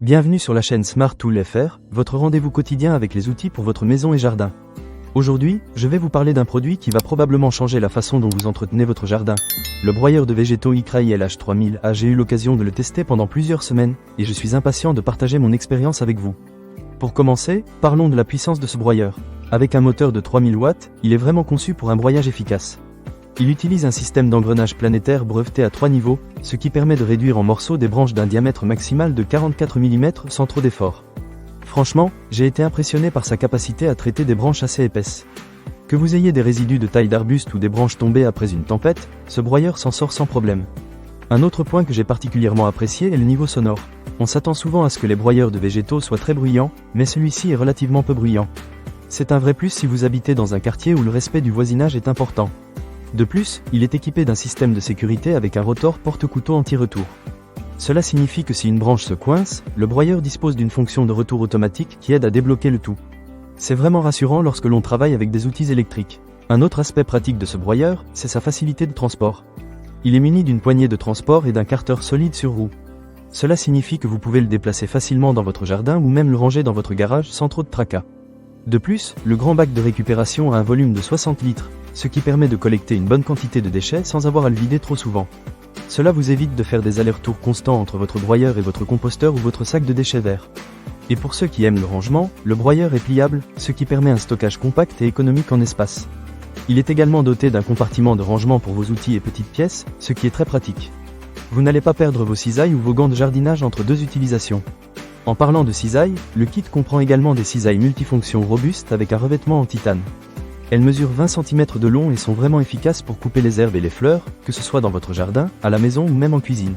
Bienvenue sur la chaîne Smart Tool FR, votre rendez-vous quotidien avec les outils pour votre maison et jardin. Aujourd'hui, je vais vous parler d'un produit qui va probablement changer la façon dont vous entretenez votre jardin. Le broyeur de végétaux IKRAI LH3000A. J'ai eu l'occasion de le tester pendant plusieurs semaines, et je suis impatient de partager mon expérience avec vous. Pour commencer, parlons de la puissance de ce broyeur. Avec un moteur de 3000 watts, il est vraiment conçu pour un broyage efficace. Il utilise un système d'engrenage planétaire breveté à 3 niveaux, ce qui permet de réduire en morceaux des branches d'un diamètre maximal de 44 mm sans trop d'effort. Franchement, j'ai été impressionné par sa capacité à traiter des branches assez épaisses. Que vous ayez des résidus de taille d'arbuste ou des branches tombées après une tempête, ce broyeur s'en sort sans problème. Un autre point que j'ai particulièrement apprécié est le niveau sonore. On s'attend souvent à ce que les broyeurs de végétaux soient très bruyants, mais celui-ci est relativement peu bruyant. C'est un vrai plus si vous habitez dans un quartier où le respect du voisinage est important. De plus, il est équipé d'un système de sécurité avec un rotor porte-couteau anti-retour. Cela signifie que si une branche se coince, le broyeur dispose d'une fonction de retour automatique qui aide à débloquer le tout. C'est vraiment rassurant lorsque l'on travaille avec des outils électriques. Un autre aspect pratique de ce broyeur, c'est sa facilité de transport. Il est muni d'une poignée de transport et d'un carter solide sur roue. Cela signifie que vous pouvez le déplacer facilement dans votre jardin ou même le ranger dans votre garage sans trop de tracas. De plus, le grand bac de récupération a un volume de 60 litres, ce qui permet de collecter une bonne quantité de déchets sans avoir à le vider trop souvent. Cela vous évite de faire des allers-retours constants entre votre broyeur et votre composteur ou votre sac de déchets verts. Et pour ceux qui aiment le rangement, le broyeur est pliable, ce qui permet un stockage compact et économique en espace. Il est également doté d'un compartiment de rangement pour vos outils et petites pièces, ce qui est très pratique. Vous n'allez pas perdre vos cisailles ou vos gants de jardinage entre deux utilisations. En parlant de cisailles, le kit comprend également des cisailles multifonctions robustes avec un revêtement en titane. Elles mesurent 20 cm de long et sont vraiment efficaces pour couper les herbes et les fleurs, que ce soit dans votre jardin, à la maison ou même en cuisine.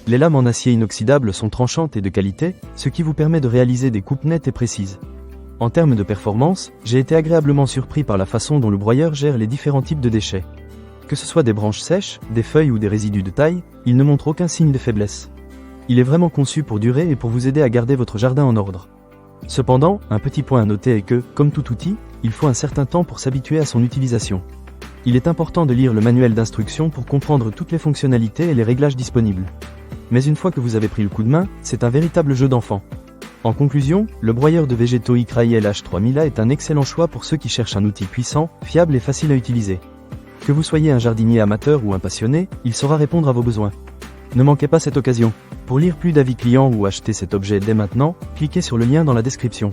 Les lames en acier inoxydable sont tranchantes et de qualité, ce qui vous permet de réaliser des coupes nettes et précises. En termes de performance, j'ai été agréablement surpris par la façon dont le broyeur gère les différents types de déchets. Que ce soit des branches sèches, des feuilles ou des résidus de taille, il ne montre aucun signe de faiblesse. Il est vraiment conçu pour durer et pour vous aider à garder votre jardin en ordre. Cependant, un petit point à noter est que, comme tout outil, il faut un certain temps pour s'habituer à son utilisation. Il est important de lire le manuel d'instruction pour comprendre toutes les fonctionnalités et les réglages disponibles. Mais une fois que vous avez pris le coup de main, c'est un véritable jeu d'enfant. En conclusion, le broyeur de végétaux IKRAI LH3000A est un excellent choix pour ceux qui cherchent un outil puissant, fiable et facile à utiliser. Que vous soyez un jardinier amateur ou un passionné, il saura répondre à vos besoins. Ne manquez pas cette occasion. Pour lire plus d'avis clients ou acheter cet objet dès maintenant, cliquez sur le lien dans la description.